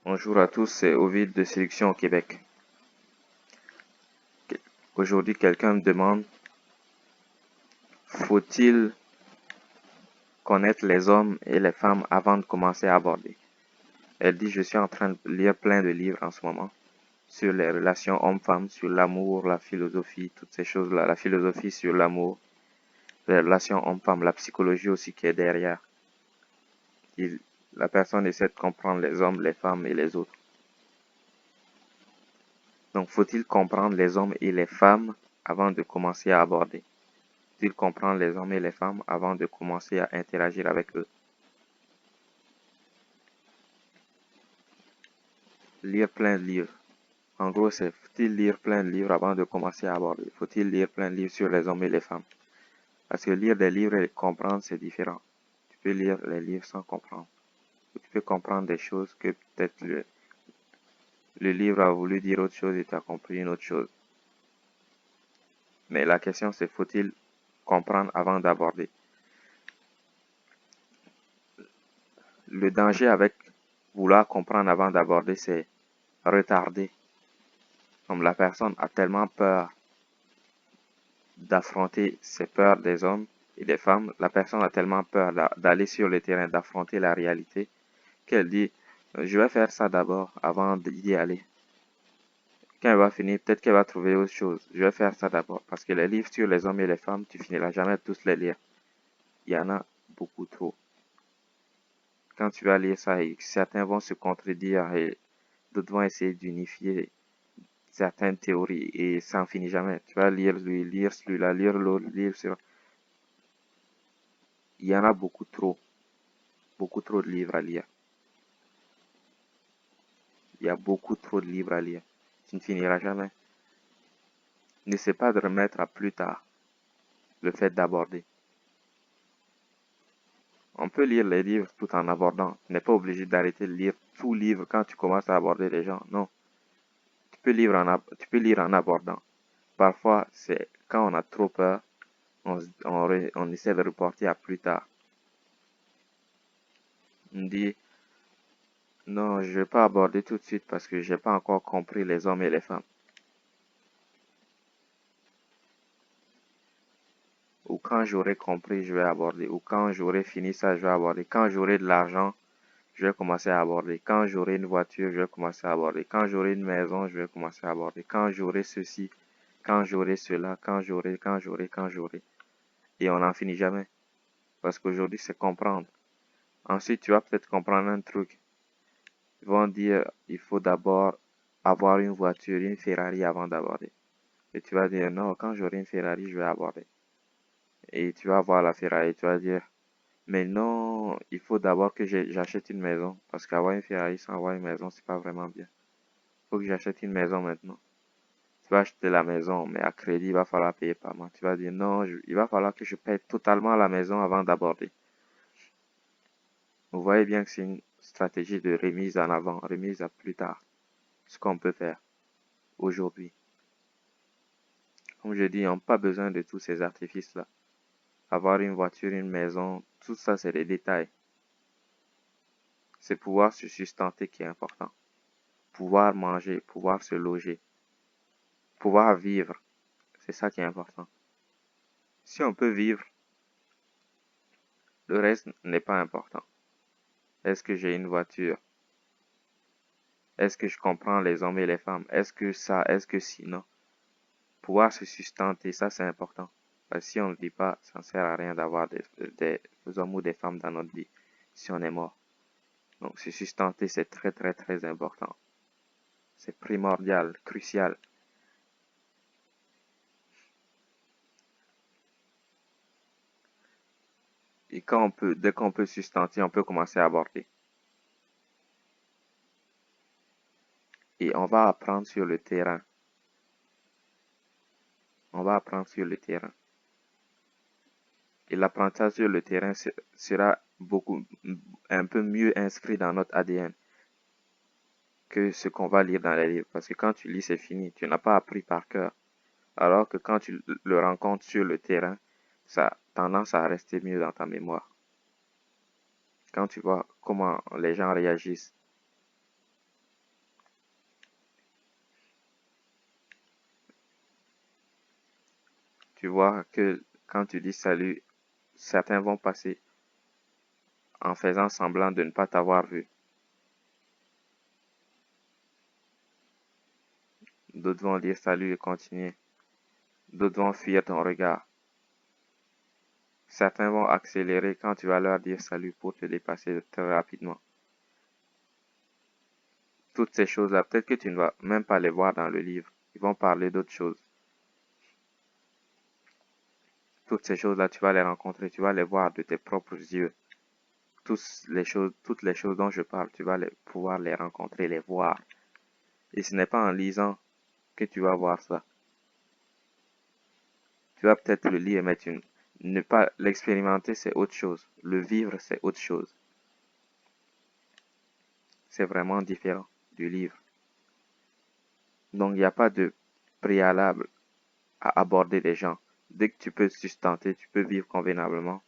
Bonjour à tous, c'est Ovid de Sélection au Québec. Aujourd'hui, quelqu'un me demande, faut-il connaître les hommes et les femmes avant de commencer à aborder? Elle dit, je suis en train de lire plein de livres en ce moment sur les relations hommes-femmes, sur l'amour, la philosophie, toutes ces choses-là, la philosophie sur l'amour, les relations hommes-femmes, la psychologie aussi qui est derrière. La personne essaie de comprendre les hommes, les femmes et les autres. Donc, faut-il comprendre les hommes et les femmes avant de commencer à aborder? Faut-il comprendre les hommes et les femmes avant de commencer à interagir avec eux? Lire plein de livres. En gros, c'est faut-il lire plein de livres avant de commencer à aborder? Faut-il lire plein de livres sur les hommes et les femmes? Parce que lire des livres et comprendre, c'est différent. Tu peux lire les livres sans comprendre. Tu peux comprendre des choses que peut-être le livre a voulu dire autre chose et tu as compris une autre chose. Mais la question, c'est faut-il comprendre avant d'aborder? Le danger avec vouloir comprendre avant d'aborder, c'est retarder. Comme la personne a tellement peur d'affronter ses peurs des hommes et des femmes, la personne a tellement peur d'aller sur le terrain, d'affronter la réalité, qu'elle dit, je vais faire ça d'abord avant d'y aller. Quand elle va finir, peut-être qu'elle va trouver autre chose. Je vais faire ça d'abord. Parce que les livres sur les hommes et les femmes, tu finiras jamais de tous les lire. Il y en a beaucoup trop. Quand tu vas lire ça, certains vont se contredire et d'autres vont essayer d'unifier certaines théories et ça n'en finit jamais. Tu vas lire lui, lire celui-là, lire l'autre, lire sur... Il y en a beaucoup trop de livres à lire. Il y a beaucoup trop de livres à lire. Tu ne finiras jamais. N'essaie pas de remettre à plus tard le fait d'aborder. On peut lire les livres tout en abordant. Tu n'es pas obligé d'arrêter de lire tout livre quand tu commences à aborder les gens. Non. Tu peux lire en abordant. Parfois, c'est quand on a trop peur, on essaie de reporter à plus tard. On dit, non, je ne vais pas aborder tout de suite parce que je n'ai pas encore compris les hommes et les femmes. Ou quand j'aurai compris, je vais aborder. Ou quand j'aurai fini ça, je vais aborder. Quand j'aurai de l'argent, je vais commencer à aborder. Quand j'aurai une voiture, je vais commencer à aborder. Quand j'aurai une maison, je vais commencer à aborder. Quand j'aurai ceci, quand j'aurai cela, quand j'aurai. Et on n'en finit jamais. Parce qu'aujourd'hui, c'est comprendre. Ensuite, tu vas peut-être comprendre un truc. Ils vont dire, il faut d'abord avoir une voiture, une Ferrari avant d'aborder. Et tu vas dire, non, quand j'aurai une Ferrari, je vais aborder. Et tu vas voir la Ferrari, tu vas dire, mais non, il faut d'abord que j'achète une maison. Parce qu'avoir une Ferrari sans avoir une maison, c'est pas vraiment bien. Il faut que j'achète une maison maintenant. Tu vas acheter la maison, mais à crédit, il va falloir payer par mois. Tu vas dire, non, il va falloir que je paye totalement la maison avant d'aborder. Vous voyez bien que c'est une stratégie de remise en avant, remise à plus tard. Ce qu'on peut faire aujourd'hui. Comme je dis, on n'a pas besoin de tous ces artifices-là. Avoir une voiture, une maison, tout ça, c'est des détails. C'est pouvoir se sustenter qui est important. Pouvoir manger, pouvoir se loger, pouvoir vivre, c'est ça qui est important. Si on peut vivre, le reste n'est pas important. Est-ce que j'ai une voiture? Est-ce que je comprends les hommes et les femmes? Est-ce que ça? Est-ce que sinon? Pouvoir se sustenter, ça c'est important. Parce que si on ne vit pas, ça ne sert à rien d'avoir des hommes ou des femmes dans notre vie si on est mort. Donc se sustenter, c'est très très très important. C'est primordial, crucial. Et dès qu'on peut sustenter, on peut commencer à aborder. Et on va apprendre sur le terrain. On va apprendre sur le terrain. Et l'apprentissage sur le terrain sera un peu mieux inscrit dans notre ADN que ce qu'on va lire dans les livres. Parce que quand tu lis, c'est fini. Tu n'as pas appris par cœur. Alors que quand tu le rencontres sur le terrain, ça a tendance à rester mieux dans ta mémoire. Quand tu vois comment les gens réagissent, tu vois que quand tu dis salut, certains vont passer en faisant semblant de ne pas t'avoir vu. D'autres vont dire salut et continuer. D'autres vont fuir ton regard. Certains vont accélérer quand tu vas leur dire salut pour te dépasser très rapidement. Toutes ces choses-là, peut-être que tu ne vas même pas les voir dans le livre. Ils vont parler d'autres choses. Toutes ces choses-là, tu vas les rencontrer, tu vas les voir de tes propres yeux. Toutes les choses dont je parle, tu vas pouvoir les rencontrer, les voir. Et ce n'est pas en lisant que tu vas voir ça. Tu vas peut-être le lire, mais ne pas l'expérimenter, c'est autre chose. Le vivre, c'est autre chose. C'est vraiment différent du livre. Donc, il n'y a pas de préalable à aborder les gens. Dès que tu peux sustenter, tu peux vivre convenablement.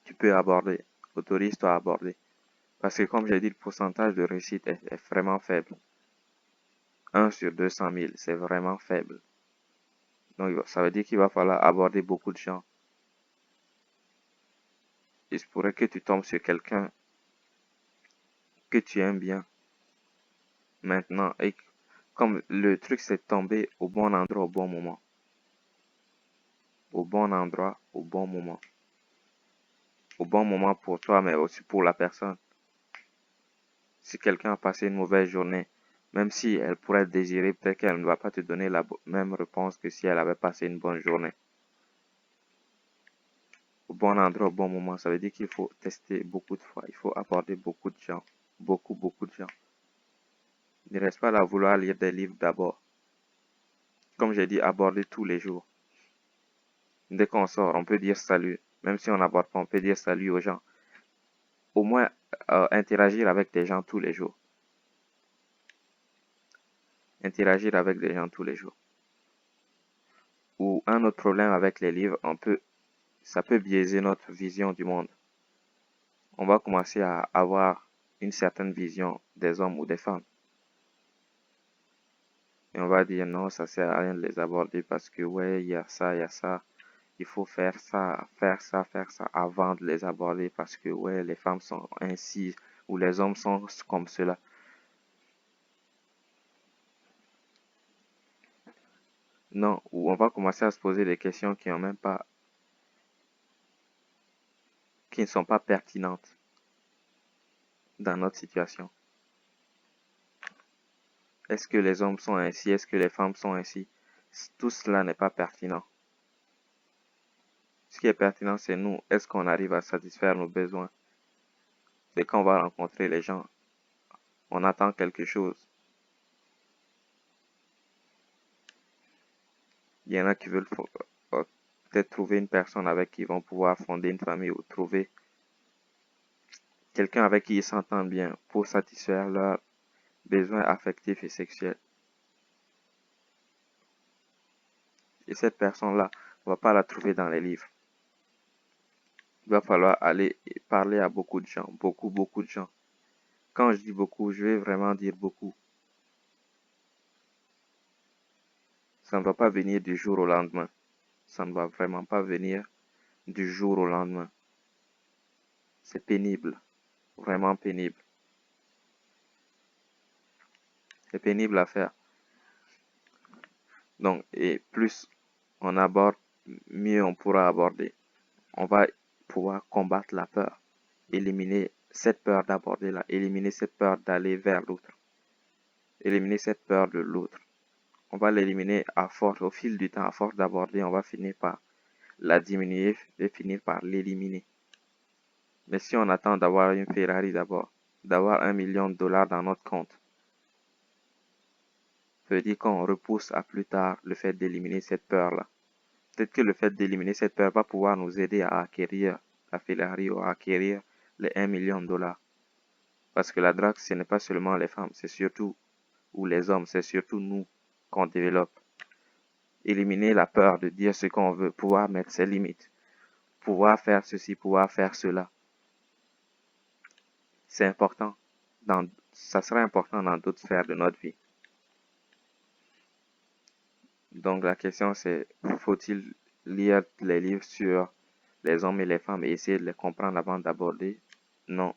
Tu peux aborder. Autorise-toi à aborder. Parce que comme j'ai dit, le pourcentage de réussite est vraiment faible. 1 sur 200 000, c'est vraiment faible. Donc, ça veut dire qu'il va falloir aborder beaucoup de gens. Il se pourrait que tu tombes sur quelqu'un que tu aimes bien maintenant. Et comme le truc, c'est de tomber au bon endroit, au bon moment. Au bon endroit, au bon moment. Au bon moment pour toi, mais aussi pour la personne. Si quelqu'un a passé une mauvaise journée, même si elle pourrait être désirée, peut-être qu'elle ne va pas te donner la même réponse que si elle avait passé une bonne journée. Au bon endroit, au bon moment, ça veut dire qu'il faut tester beaucoup de fois. Il faut aborder beaucoup de gens. Beaucoup, beaucoup de gens. Ne reste pas là à vouloir lire des livres d'abord. Comme j'ai dit, aborder tous les jours. Dès qu'on sort, on peut dire salut. Même si on n'aborde pas, on peut dire salut aux gens. Au moins, interagir avec des gens tous les jours. Interagir avec des gens tous les jours. Ou un autre problème avec les livres, ça peut biaiser notre vision du monde. On va commencer à avoir une certaine vision des hommes ou des femmes. Et on va dire non, ça sert à rien de les aborder parce que ouais, il y a ça. Il faut faire ça avant de les aborder parce que ouais, les femmes sont ainsi ou les hommes sont comme cela. Non, ou on va commencer à se poser des questions qui ne sont pas pertinentes dans notre situation. Est-ce que les hommes sont ainsi? Est-ce que les femmes sont ainsi? Tout cela n'est pas pertinent. Ce qui est pertinent, c'est nous. Est-ce qu'on arrive à satisfaire nos besoins? C'est quand on va rencontrer les gens, on attend quelque chose. Il y en a qui veulent peut-être trouver une personne avec qui ils vont pouvoir fonder une famille ou trouver quelqu'un avec qui ils s'entendent bien pour satisfaire leurs besoins affectifs et sexuels. Et cette personne-là, on ne va pas la trouver dans les livres. Il va falloir aller parler à beaucoup de gens, beaucoup de gens. Quand je dis beaucoup, je vais vraiment dire beaucoup. Ça ne va pas venir du jour au lendemain. Ça ne va vraiment pas venir du jour au lendemain. C'est pénible, vraiment pénible. C'est pénible à faire. Donc, et plus on aborde, mieux on pourra aborder. On va pouvoir combattre la peur, éliminer cette peur d'aborder là, éliminer cette peur d'aller vers l'autre, éliminer cette peur de l'autre. On va l'éliminer au fil du temps, à force d'aborder, on va finir par la diminuer et finir par l'éliminer. Mais si on attend d'avoir une Ferrari d'abord, d'avoir $1 million dans notre compte, ça veut dire qu'on repousse à plus tard le fait d'éliminer cette peur-là. Peut-être que le fait d'éliminer cette peur va pouvoir nous aider à acquérir la Ferrari ou à acquérir les $1 million. Parce que la drague, ce n'est pas seulement les femmes, c'est surtout, ou les hommes, c'est surtout nous qu'on développe. Éliminer la peur de dire ce qu'on veut, pouvoir mettre ses limites, pouvoir faire ceci, pouvoir faire cela. C'est important. Ça sera important dans d'autres sphères de notre vie. Donc la question c'est, faut-il lire les livres sur les hommes et les femmes et essayer de les comprendre avant d'aborder? Non.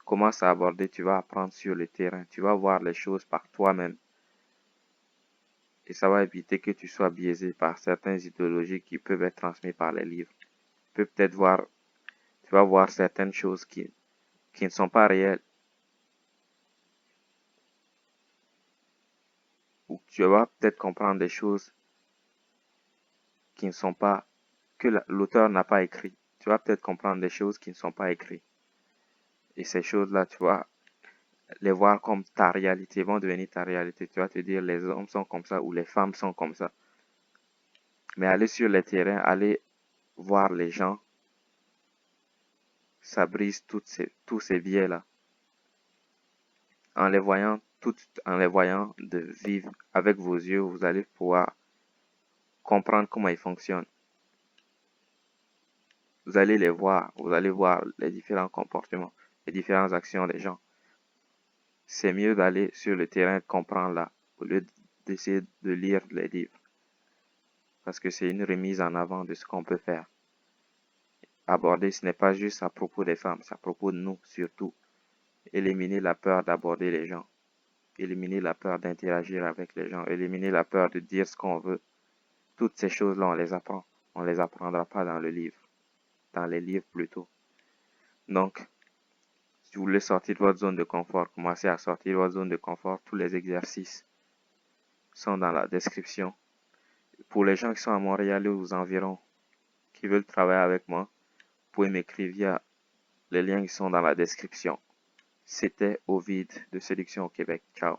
Commence à aborder, tu vas apprendre sur le terrain, tu vas voir les choses par toi-même. Et ça va éviter que tu sois biaisé par certaines idéologies qui peuvent être transmises par les livres. Tu vas voir certaines choses qui ne sont pas réelles. Ou tu vas peut-être comprendre des choses qui ne sont pas, que l'auteur n'a pas écrit. Tu vas peut-être comprendre des choses qui ne sont pas écrites. Et ces choses-là, tu vas les voir comme ta réalité, vont devenir ta réalité. Tu vas te dire les hommes sont comme ça ou les femmes sont comme ça. Mais aller sur les terrains, aller voir les gens, ça brise tous ces biais-là. En les voyant en les voyant de vivre avec vos yeux, vous allez pouvoir comprendre comment ils fonctionnent. Vous allez les voir, vous allez voir les différents comportements, les différentes actions des gens. C'est mieux d'aller sur le terrain de comprendre là, au lieu d'essayer de lire les livres. Parce que c'est une remise en avant de ce qu'on peut faire. Aborder, ce n'est pas juste à propos des femmes, c'est à propos de nous surtout. Éliminer la peur d'aborder les gens. Éliminer la peur d'interagir avec les gens. Éliminer la peur de dire ce qu'on veut. Toutes ces choses-là, on les apprend. On ne les apprendra pas dans le livre. Dans les livres plutôt. Donc, si vous voulez sortir de votre zone de confort, commencez à sortir de votre zone de confort. Tous les exercices sont dans la description. Pour les gens qui sont à Montréal ou aux environs, qui veulent travailler avec moi, vous pouvez m'écrire via les liens qui sont dans la description. C'était Ovid de Séduction au Québec. Ciao.